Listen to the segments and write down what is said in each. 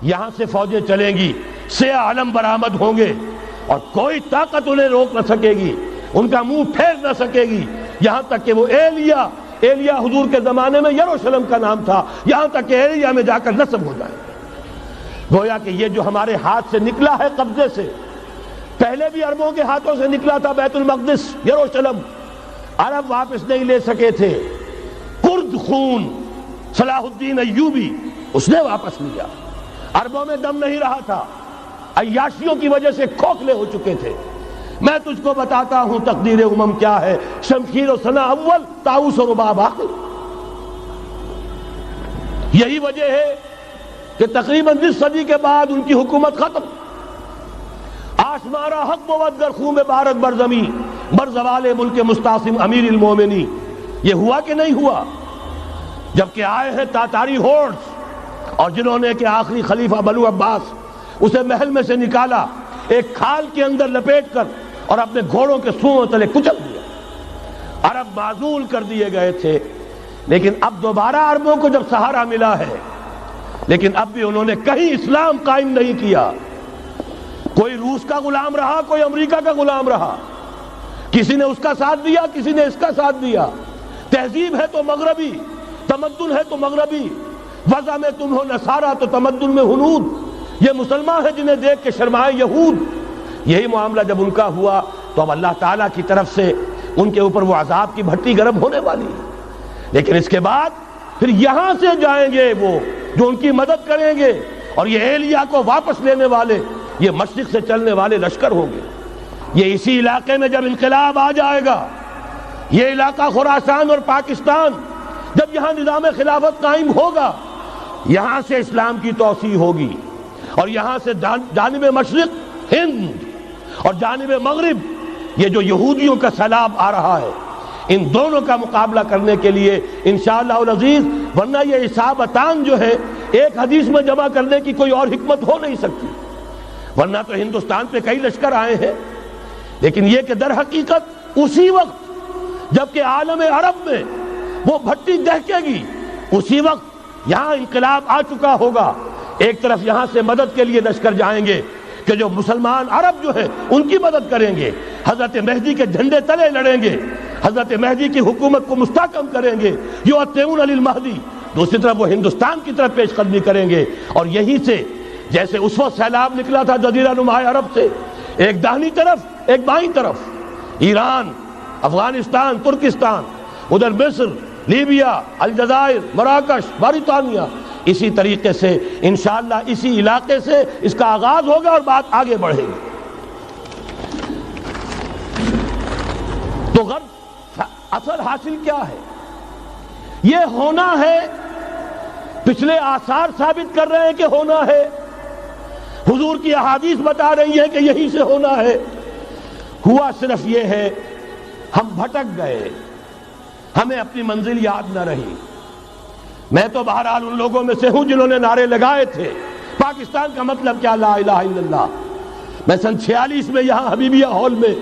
یہاں سے فوجیں چلیں گی، سیاہ علم برآمد ہوں گے اور کوئی طاقت انہیں روک نہ سکے گی، ان کا منہ پھیر نہ سکے گی، یہاں تک کہ وہ ایلیا حضور کے زمانے میں یروشلم کا نام تھا، یہاں تک کہ ایلیا میں جا کر نصب ہو جائے۔ گویا کہ یہ جو ہمارے ہاتھ سے نکلا ہے قبضے سے، پہلے بھی عربوں کے ہاتھوں سے نکلا تھا بیت المقدس، یروشلم، عرب واپس نہیں لے سکے تھے، کرد خون صلاح الدین ایوبی اس نے واپس لیا، عربوں میں دم نہیں رہا تھا، عیاشیوں کی وجہ سے کھوکھلے ہو چکے تھے۔ میں تجھ کو بتاتا ہوں تقدیر امم کیا ہے، شمشیر و سنا اول، طاؤس و رباب آخر۔ یہی وجہ ہے کہ تقریباً 20 صدی کے بعد ان کی حکومت ختم۔ آشمارا حق بود گر خون بارد بر زمین، بر زوال ملک مستعصم امیر المومنی۔ یہ ہوا کہ نہیں ہوا؟ جبکہ آئے ہیں تاتاری ہورڈز، اور جنہوں نے کہ آخری خلیفہ بنو عباس اسے محل میں سے نکالا، ایک کھال کے اندر لپیٹ کر اور اپنے گھوڑوں کے سوؤں تلے کچل دیا۔ عرب معزول کر دیے گئے تھے، لیکن اب دوبارہ عربوں کو جب سہارا ملا ہے، لیکن اب بھی انہوں نے کہیں اسلام قائم نہیں کیا۔ کوئی روس کا غلام رہا، کوئی امریکہ کا غلام رہا، کسی نے اس کا ساتھ دیا، کسی نے اس کا ساتھ دیا۔ تہذیب ہے تو مغربی، تمدن ہے تو مغربی، وضع میں تم ہو نصارہ تو تمدن میں ہنود، یہ مسلمان ہیں جنہیں دیکھ کے شرمائے یہود۔ یہی معاملہ جب ان کا ہوا تو اب اللہ تعالیٰ کی طرف سے ان کے اوپر وہ عذاب کی بھٹی گرم ہونے والی ہے۔ لیکن اس کے بعد پھر یہاں سے جائیں گے وہ جو ان کی مدد کریں گے، اور یہ ایلیا کو واپس لینے والے یہ مشرق سے چلنے والے لشکر ہوں گے۔ یہ اسی علاقے میں جب انقلاب آ جائے گا، یہ علاقہ خراسان اور پاکستان، جب یہاں نظام خلافت قائم ہوگا، یہاں سے اسلام کی توسیع ہوگی، اور یہاں سے جانب مشرق ہند اور جانب مغرب یہ جو یہودیوں کا سیلاب آ رہا ہے، ان دونوں کا مقابلہ کرنے کے لیے انشاءاللہ العزیز، ورنہ یہ اصابتان جو ہے ایک حدیث میں جمع کرنے کی کوئی اور حکمت ہو نہیں سکتی، ورنہ تو ہندوستان پہ کئی لشکر آئے ہیں، لیکن یہ کہ در حقیقت اسی وقت جبکہ عالم عرب میں وہ بھٹی دہکے گی، اسی وقت یہاں انقلاب آ چکا ہوگا۔ ایک طرف یہاں سے مدد کے لیے لشکر جائیں گے کہ جو مسلمان عرب جو ہیں ان کی مدد کریں گے، حضرت مہدی کے جھنڈے تلے لڑیں گے، حضرت مہدی کی حکومت کو مستحکم کریں گے، یؤتون علی المہدی۔ دوسری طرف وہ ہندوستان کی طرف پیش قدمی کریں گے، اور یہیں سے جیسے اس وقت سیلاب نکلا تھا جزیرہ نما عرب سے، ایک داہنی طرف ایک بائیں طرف، ایران، افغانستان، ترکستان، ادھر مصر، لیبیا، الجزائر، مراکش، موریطانیہ، اسی طریقے سے انشاءاللہ اسی علاقے سے اس کا آغاز ہوگا اور بات آگے بڑھے گی۔ تو غرض اصل حاصل کیا ہے؟ یہ ہونا ہے، پچھلے آثار ثابت کر رہے ہیں کہ ہونا ہے، حضور کی احادیث بتا رہی ہے کہ یہی سے ہونا ہے۔ ہوا صرف یہ ہے ہم بھٹک گئے، ہمیں اپنی منزل یاد نہ رہی۔ میں تو بہرحال ان لوگوں میں سے ہوں جنہوں نے نعرے لگائے تھے پاکستان کا مطلب کیا، لا الہ الا اللہ۔ میں سن 46 میں یہاں حبیبیہ ہال میں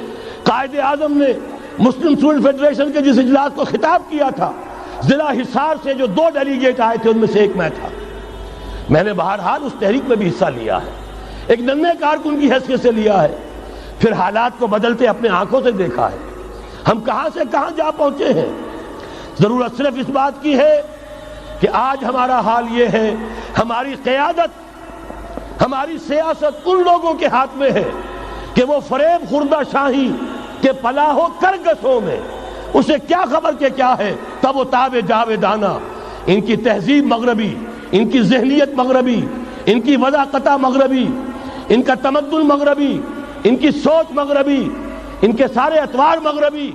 قائد اعظم نے مسلم اسٹوڈنٹ فیڈریشن کے جس اجلاس کو خطاب کیا تھا، ضلع حصار سے جو 2 ڈیلیگیٹ آئے تھے ان میں سے ایک میں تھا۔ میں نے بہرحال اس تحریک میں بھی حصہ لیا ہے، ایک ننھے کارکن کی حیثیت سے لیا ہے، پھر حالات کو بدلتے اپنے آنکھوں سے دیکھا ہے، ہم کہاں سے کہاں جا پہنچے ہیں۔ ضرورت صرف اس بات کی ہے کہ آج ہمارا حال یہ ہے، ہماری قیادت، ہماری سیاست ان لوگوں کے ہاتھ میں ہے کہ وہ فریب خوردہ شاہی کے پلاح و کرگسوں میں اسے کیا خبر کہ کیا ہے، تب وہ تاب جاویدانہ، ان کی تہذیب مغربی، ان کی ذہنیت مغربی، ان کی وضاقتہ مغربی، ان کا تمدن مغربی، ان کی سوچ مغربی، ان کے سارے اطوار مغربی،